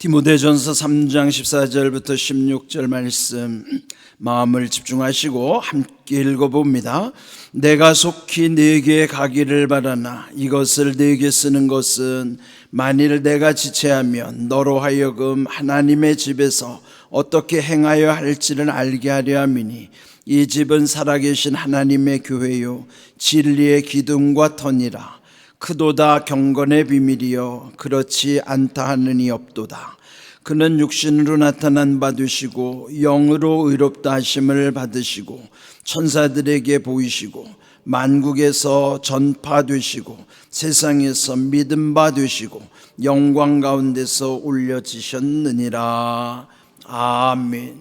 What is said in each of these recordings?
디모데전서 3장 14절부터 16절 말씀 마음을 집중하시고 함께 읽어봅니다. 내가 속히 네게 가기를 바라나 이것을 네게 쓰는 것은 만일 내가 지체하면 너로 하여금 하나님의 집에서 어떻게 행하여 할지를 알게 하려 함이니 이 집은 살아계신 하나님의 교회요 진리의 기둥과 터니라. 크도다 경건의 비밀이여 그렇지 않다 하느니 없도다. 그는 육신으로 나타난 바 되시고 영으로 의롭다 하심을 받으시고 천사들에게 보이시고 만국에서 전파되시고 세상에서 믿음 바 되시고 영광 가운데서 올려지셨느니라. 아멘.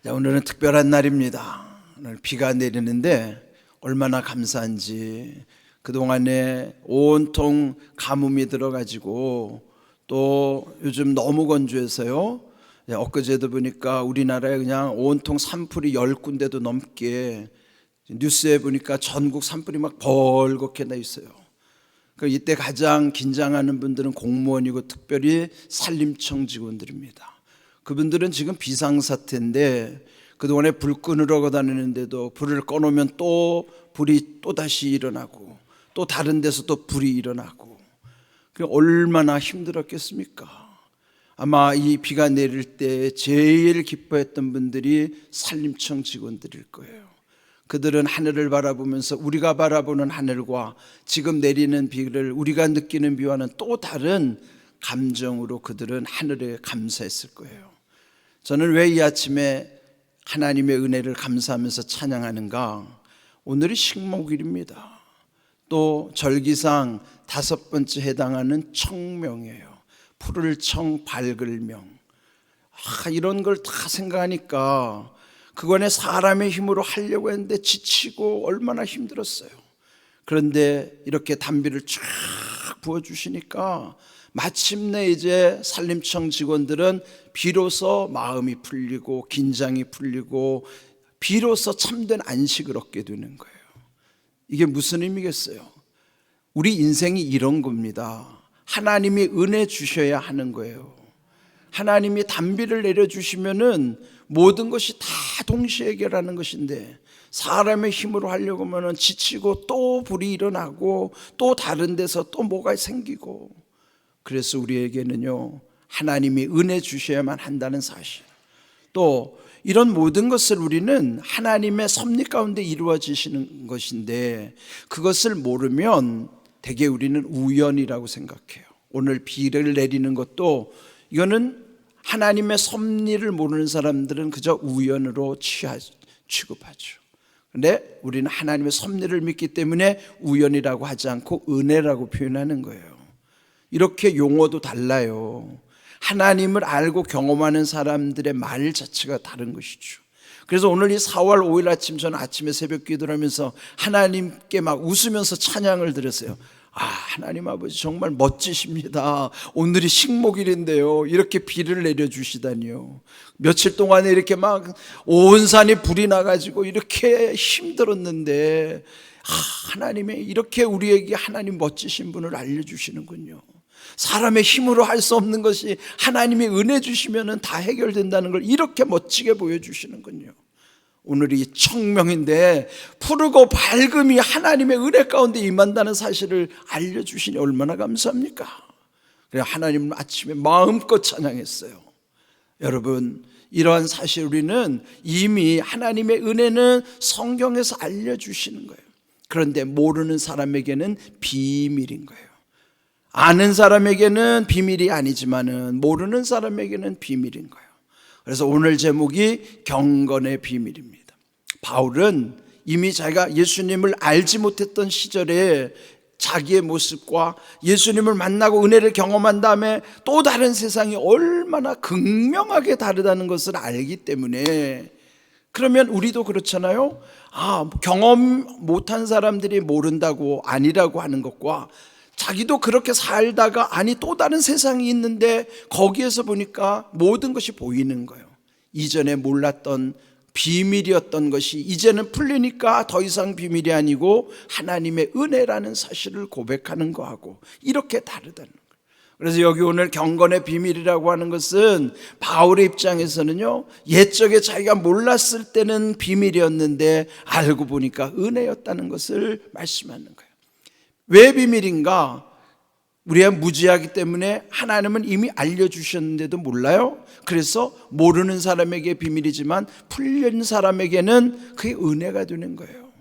오늘은 특별한 날입니다. 오늘 비가 내리는데 얼마나 감사한지. 그동안에 온통 가뭄이 들어가지고 또 요즘 너무 건조해서요. 엊그제도 보니까 우리나라에 그냥 온통 산불이 10군데도 넘게, 뉴스에 보니까 전국 산불이 막 벌겋게 나 있어요. 그러니까 이때 가장 긴장하는 분들은 공무원이고 특별히 산림청 직원들입니다. 그분들은 지금 비상사태인데 그동안에 불 끊으러 다니는데도 불을 꺼놓으면 또 불이 또다시 일어나고 또 다른 데서 또 불이 일어나고, 얼마나 힘들었겠습니까? 아마 이 비가 내릴 때 제일 기뻐했던 분들이 산림청 직원들일 거예요. 그들은 하늘을 바라보면서 우리가 바라보는 하늘과 지금 내리는 비를 우리가 느끼는 비와는 또 다른 감정으로 그들은 하늘에 감사했을 거예요. 저는 왜 이 아침에 하나님의 은혜를 감사하면서 찬양하는가? 오늘이 식목일입니다. 또 절기상 5번째 해당하는 청명이에요. 푸를 청 밝을 명. 이런 걸 다 생각하니까 그간에 사람의 힘으로 하려고 했는데 지치고 얼마나 힘들었어요. 그런데 이렇게 단비를 쫙 부어주시니까 마침내 이제 산림청 직원들은 비로소 마음이 풀리고 긴장이 풀리고 비로소 참된 안식을 얻게 되는 거예요. 이게 무슨 의미겠어요? 우리 인생이 이런 겁니다. 하나님이 은혜 주셔야 하는 거예요. 하나님이 단비를 내려주시면은 모든 것이 다 동시에 해결하는 것인데 사람의 힘으로 하려고 하면 지치고 또 불이 일어나고 또 다른 데서 또 뭐가 생기고, 그래서 우리에게는요 하나님이 은혜 주셔야만 한다는 사실, 또 이런 모든 것을 우리는 하나님의 섭리 가운데 이루어지시는 것인데 그것을 모르면 대개 우리는 우연이라고 생각해요. 오늘 비를 내리는 것도 이거는 하나님의 섭리를 모르는 사람들은 그저 우연으로 취급하죠. 그런데 우리는 하나님의 섭리를 믿기 때문에 우연이라고 하지 않고 은혜라고 표현하는 거예요. 이렇게 용어도 달라요. 하나님을 알고 경험하는 사람들의 말 자체가 다른 것이죠. 그래서 오늘 이 4월 5일 아침 저는 아침에 새벽 기도를 하면서 하나님께 막 웃으면서 찬양을 드렸어요. 하나님 아버지 정말 멋지십니다. 오늘이 식목일인데요 이렇게 비를 내려주시다니요. 며칠 동안에 이렇게 막 온 산이 불이 나가지고 이렇게 힘들었는데 하나님의 이렇게 우리에게 하나님 멋지신 분을 알려주시는군요. 사람의 힘으로 할 수 없는 것이 하나님이 은혜 주시면 다 해결된다는 걸 이렇게 멋지게 보여주시는군요. 오늘이 청명인데 푸르고 밝음이 하나님의 은혜 가운데 임한다는 사실을 알려주시니 얼마나 감사합니까? 그래서 하나님 아침에 마음껏 찬양했어요. 여러분, 이러한 사실 우리는 이미 하나님의 은혜는 성경에서 알려주시는 거예요. 그런데 모르는 사람에게는 비밀인 거예요. 아는 사람에게는 비밀이 아니지만은 모르는 사람에게는 비밀인 거예요. 그래서 오늘 제목이 경건의 비밀입니다. 바울은 이미 자기가 예수님을 알지 못했던 시절에 자기의 모습과 예수님을 만나고 은혜를 경험한 다음에 또 다른 세상이 얼마나 극명하게 다르다는 것을 알기 때문에, 그러면 우리도 그렇잖아요. 경험 못한 사람들이 모른다고 아니라고 하는 것과 자기도 그렇게 살다가 또 다른 세상이 있는데 거기에서 보니까 모든 것이 보이는 거예요. 이전에 몰랐던 비밀이었던 것이 이제는 풀리니까 더 이상 비밀이 아니고 하나님의 은혜라는 사실을 고백하는 거하고 이렇게 다르다는 거예요. 그래서 여기 오늘 경건의 비밀이라고 하는 것은 바울의 입장에서는요, 옛적에 자기가 몰랐을 때는 비밀이었는데 알고 보니까 은혜였다는 것을 말씀하는 거예요. 왜 비밀인가? 우리가 무지하기 때문에 하나님은 이미 알려주셨는데도 몰라요. 그래서 모르는 사람에게 비밀이지만 풀린 사람에게는 그게 은혜가 되는 거예요.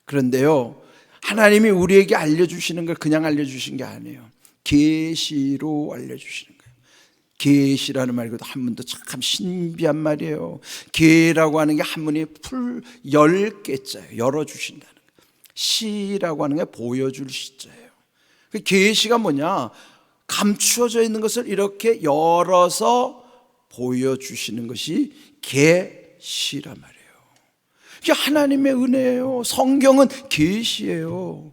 그런데요, 하나님이 우리에게 알려주시는 걸 그냥 알려주신 게 아니에요. 계시로 알려주시는 거예요. 계시라는 말도 한문도 참 신비한 말이에요. 계라고 하는 게 한문이 풀 10개자예요. 열어주신다는 거예요. 시라고 하는 게 보여줄 시자예요. 그 계시가 뭐냐? 감추어져 있는 것을 이렇게 열어서 보여주시는 것이 계시란 말이에요. 이게 하나님의 은혜예요. 성경은 계시예요.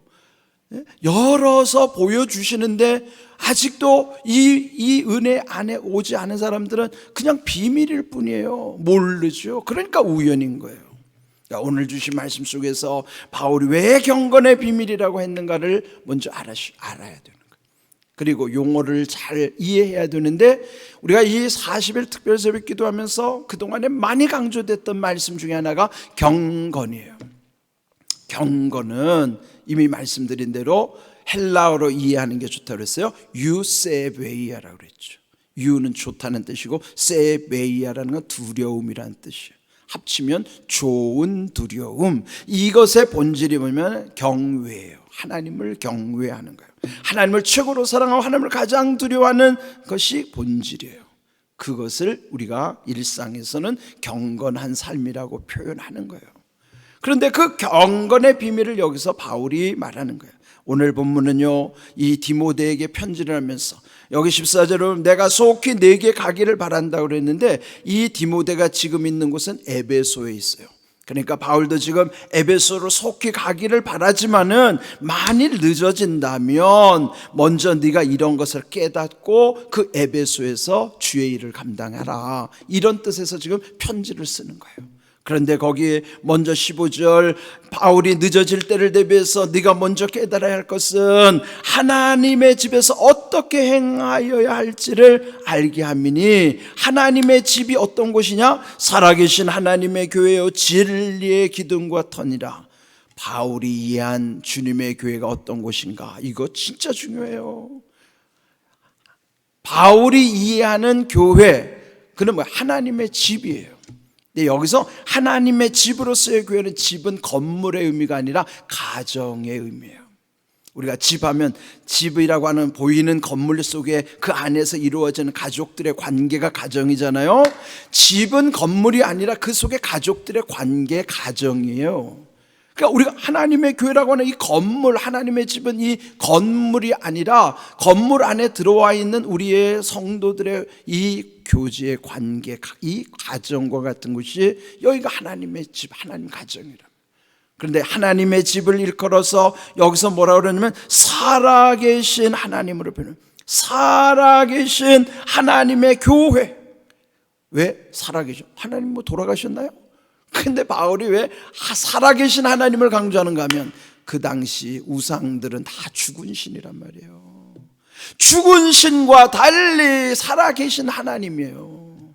열어서 보여주시는데 아직도 이 은혜 안에 오지 않은 사람들은 그냥 비밀일 뿐이에요. 모르죠. 그러니까 우연인 거예요. 오늘 주신 말씀 속에서 바울이 왜 경건의 비밀이라고 했는가를 먼저 알아야 되는 거예요. 그리고 용어를 잘 이해해야 되는데, 우리가 이 40일 특별 새벽 기도하면서 그동안에 많이 강조됐던 말씀 중에 하나가 경건이에요. 경건은 이미 말씀드린 대로 헬라어로 이해하는 게 좋다고 그랬어요. 유세베이아라고 그랬죠. 유는 좋다는 뜻이고 세베이아라는 건 두려움이라는 뜻이에요. 합치면 좋은 두려움. 이것의 본질이 뭐냐면 경외예요. 하나님을 경외하는 거예요. 하나님을 최고로 사랑하고 하나님을 가장 두려워하는 것이 본질이에요. 그것을 우리가 일상에서는 경건한 삶이라고 표현하는 거예요. 그런데 그 경건의 비밀을 여기서 바울이 말하는 거예요. 오늘 본문은요, 이 디모데에게 편지를 하면서 여기 14절은 내가 속히 네게 가기를 바란다고 그랬는데, 이 디모데가 지금 있는 곳은 에베소에 있어요. 그러니까 바울도 지금 에베소로 속히 가기를 바라지만은 만일 늦어진다면 먼저 네가 이런 것을 깨닫고 그 에베소에서 주의 일을 감당하라, 이런 뜻에서 지금 편지를 쓰는 거예요. 그런데 거기에 먼저 15절, 바울이 늦어질 때를 대비해서 네가 먼저 깨달아야 할 것은 하나님의 집에서 어떻게 행하여야 할지를 알게 함이니, 하나님의 집이 어떤 곳이냐? 살아계신 하나님의 교회요 진리의 기둥과 터니라. 바울이 이해한 주님의 교회가 어떤 곳인가, 이거 진짜 중요해요. 바울이 이해하는 교회, 그는 뭐 하나님의 집이에요. 근데 여기서 하나님의 집으로서의 교회는, 집은 건물의 의미가 아니라 가정의 의미예요. 우리가 집하면 집이라고 하는 보이는 건물 속에 그 안에서 이루어지는 가족들의 관계가 가정이잖아요. 집은 건물이 아니라 그 속에 가족들의 관계, 가정이에요. 그러니까 우리가 하나님의 교회라고 하는 이 건물, 하나님의 집은 이 건물이 아니라 건물 안에 들어와 있는 우리의 성도들의 이 교제의 관계, 이 가정과 같은 것이 여기가 하나님의 집, 하나님 가정이라. 그런데 하나님의 집을 일컬어서 여기서 뭐라고 그러냐면 살아계신 하나님으로 표현해요. 살아계신 하나님의 교회. 왜 살아계신? 하나님 뭐 돌아가셨나요? 근데 바울이 왜 살아계신 하나님을 강조하는가 하면, 그 당시 우상들은 다 죽은 신이란 말이에요. 죽은 신과 달리 살아계신 하나님이에요.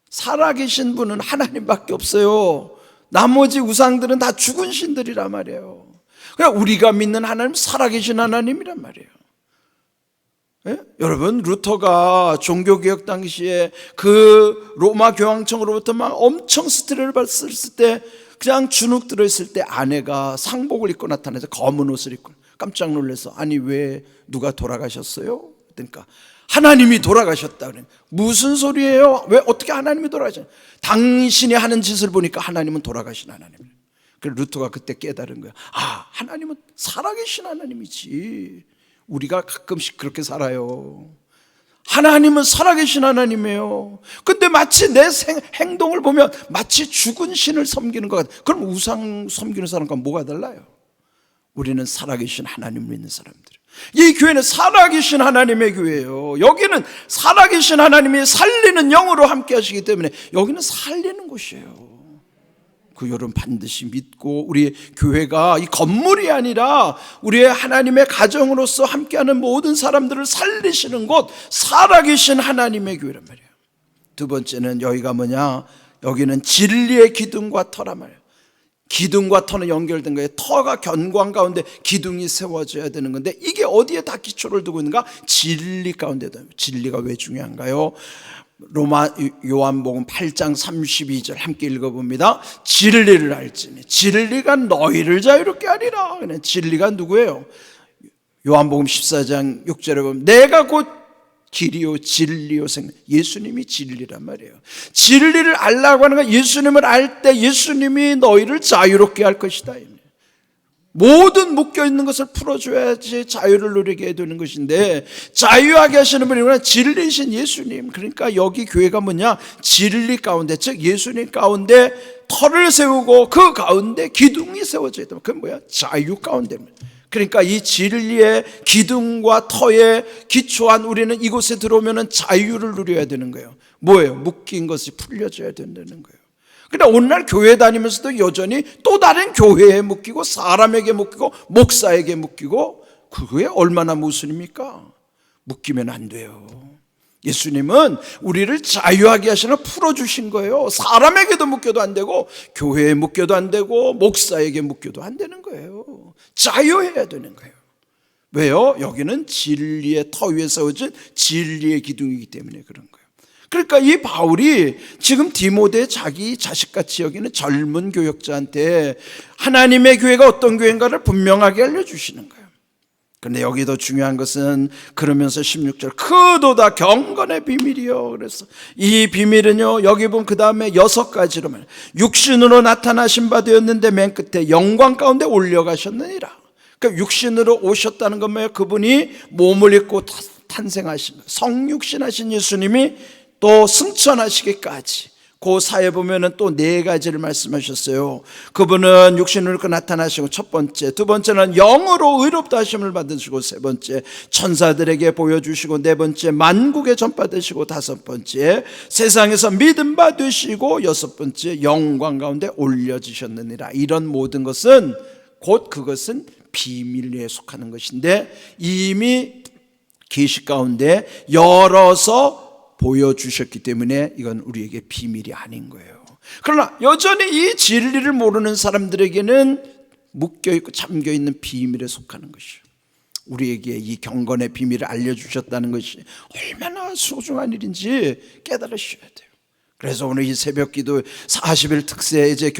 살아계신 분은 하나님밖에 없어요. 나머지 우상들은 다 죽은 신들이란 말이에요. 그러니까 우리가 믿는 하나님, 살아계신 하나님이란 말이에요. 예? 여러분, 루터가 종교개혁 당시에 그 로마 교황청으로부터 막 엄청 스트레스를 받았을 때, 그냥 주눅 들어있을 때 아내가 상복을 입고 나타나서 검은 옷을 입고 깜짝 놀라서, 아니 왜 누가 돌아가셨어요? 그러니까 하나님이 돌아가셨다 그래. 무슨 소리예요? 왜 어떻게 하나님이 돌아가셨어요? 당신이 하는 짓을 보니까 하나님은 돌아가신 하나님이에요. 그래서 루터가 그때 깨달은 거야. 아, 하나님은 살아계신 하나님이지. 우리가 가끔씩 그렇게 살아요. 하나님은 살아계신 하나님이에요. 근데 마치 내 행동을 보면 마치 죽은 신을 섬기는 것 같아요. 그럼 우상 섬기는 사람과 뭐가 달라요? 우리는 살아계신 하나님을 믿는 사람들. 이 교회는 살아계신 하나님의 교회예요. 여기는 살아계신 하나님이 살리는 영으로 함께 하시기 때문에 여기는 살리는 곳이에요. 그 여러분 반드시 믿고 우리 교회가 이 건물이 아니라 우리의 하나님의 가정으로서 함께하는 모든 사람들을 살리시는 곳, 살아계신 하나님의 교회란 말이에요. 두 번째는 여기가 뭐냐? 여기는 진리의 기둥과 터란 말이에요. 기둥과 터는 연결된 거예요. 터가 견고한 가운데 기둥이 세워져야 되는 건데 이게 어디에 다 기초를 두고 있는가? 진리 가운데. 진리가 왜 중요한가요? 요한복음 8장 32절 함께 읽어봅니다. 진리를 알지니 진리가 너희를 자유롭게 하리라. 진리가 누구예요? 요한복음 14장 6절에 보면 내가 곧 길이요 진리요 생명, 예수님이 진리란 말이에요. 진리를 알라고 하는 건 예수님을 알 때 예수님이 너희를 자유롭게 할 것이다. 모든 묶여있는 것을 풀어줘야지 자유를 누리게 되는 것인데, 자유하게 하시는 분이 진리신 예수님. 그러니까 여기 교회가 뭐냐? 진리 가운데, 즉 예수님 가운데 터를 세우고 그 가운데 기둥이 세워져야 됩니다. 그건 뭐야? 자유 가운데입니다. 그러니까 이 진리의 기둥과 터에 기초한 우리는 이곳에 들어오면 자유를 누려야 되는 거예요. 뭐예요? 묶인 것이 풀려져야 된다는 거예요. 근데 오늘날 교회 다니면서도 여전히 또 다른 교회에 묶이고 사람에게 묶이고 목사에게 묶이고, 그게 얼마나 모순입니까? 묶이면 안 돼요. 예수님은 우리를 자유하게 하시는 풀어주신 거예요. 사람에게도 묶여도 안 되고 교회에 묶여도 안 되고 목사에게 묶여도 안 되는 거예요. 자유해야 되는 거예요. 왜요? 여기는 진리의 터 위에 세워진 진리의 기둥이기 때문에 그런 거예요. 그러니까 이 바울이 지금 디모데 자기 자식같이 여기는 젊은 교역자한테 하나님의 교회가 어떤 교회인가를 분명하게 알려주시는 거예요. 그런데 여기 더 중요한 것은 그러면서 16절 크도다 경건의 비밀이요. 그래서 이 비밀은요, 여기 보면 그 다음에 6가지로 말, 육신으로 나타나신 바 되었는데 맨 끝에 영광 가운데 올려가셨느니라. 그러니까 육신으로 오셨다는 건 뭐예요? 그분이 몸을 입고 탄생하신 거예요. 성육신하신 예수님이 또 승천하시기까지 그 사이에 보면은 또 4가지를 말씀하셨어요. 그분은 육신으로 입고 나타나시고 첫 번째, 두 번째는 영으로 의롭다 하심을 받으시고, 세 번째 천사들에게 보여주시고, 네 번째 만국에 전파되시고, 다섯 번째 세상에서 믿음 받으시고, 여섯 번째 영광 가운데 올려지셨느니라. 이런 모든 것은 곧 그것은 비밀에 속하는 것인데 이미 계시 가운데 열어서 보여주셨기 때문에 이건 우리에게 비밀이 아닌 거예요. 그러나 여전히 이 진리를 모르는 사람들에게는 묶여있고 잠겨있는 비밀에 속하는 것이에요. 우리에게 이 경건의 비밀을 알려주셨다는 것이 얼마나 소중한 일인지 깨달으셔야 돼요. 그래서 오늘 이 새벽기도 40일 특세 이제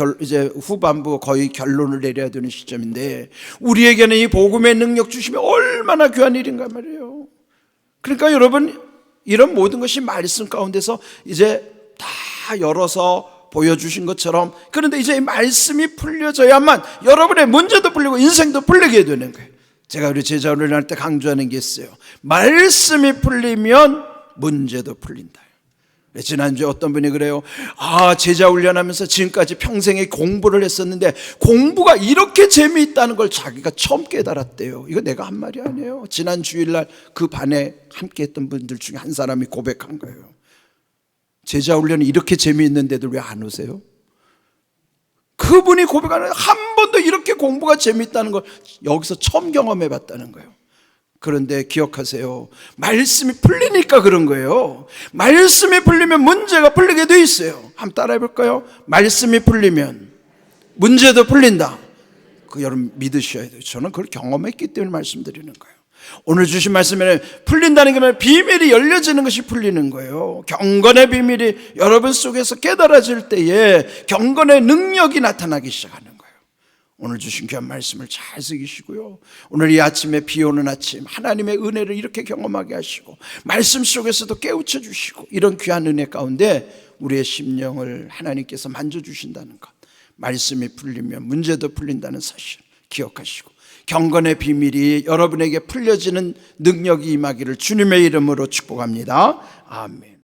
후반부 거의 결론을 내려야 되는 시점인데, 우리에게는 이 복음의 능력 주시면 얼마나 귀한 일인가 말이에요. 그러니까 여러분, 이런 모든 것이 말씀 가운데서 이제 다 열어서 보여주신 것처럼, 그런데 이제 이 말씀이 풀려져야만 여러분의 문제도 풀리고 인생도 풀리게 되는 거예요. 제가 우리 제자 훈련을 할 때 강조하는 게 있어요. 말씀이 풀리면 문제도 풀린다. 지난주에 어떤 분이 그래요. 제자 훈련하면서 지금까지 평생에 공부를 했었는데 공부가 이렇게 재미있다는 걸 자기가 처음 깨달았대요. 이거 내가 한 말이 아니에요. 지난 주일날 그 반에 함께 했던 분들 중에 한 사람이 고백한 거예요. 제자 훈련이 이렇게 재미있는데도 왜 안 오세요? 그분이 고백하는, 한 번도 이렇게 공부가 재미있다는 걸 여기서 처음 경험해 봤다는 거예요. 그런데 기억하세요. 말씀이 풀리니까 그런 거예요. 말씀이 풀리면 문제가 풀리게 돼 있어요. 한번 따라해 볼까요? 말씀이 풀리면 문제도 풀린다. 그 여러분 믿으셔야 돼요. 저는 그걸 경험했기 때문에 말씀드리는 거예요. 오늘 주신 말씀에는 풀린다는 게 아니라 비밀이 열려지는 것이 풀리는 거예요. 경건의 비밀이 여러분 속에서 깨달아질 때에 경건의 능력이 나타나기 시작하는 거예요. 오늘 주신 귀한 말씀을 잘 새기시고요, 오늘 이 아침에 비 오는 아침 하나님의 은혜를 이렇게 경험하게 하시고 말씀 속에서도 깨우쳐 주시고, 이런 귀한 은혜 가운데 우리의 심령을 하나님께서 만져주신다는 것, 말씀이 풀리면 문제도 풀린다는 사실 기억하시고, 경건의 비밀이 여러분에게 풀려지는 능력이 임하기를 주님의 이름으로 축복합니다. 아멘.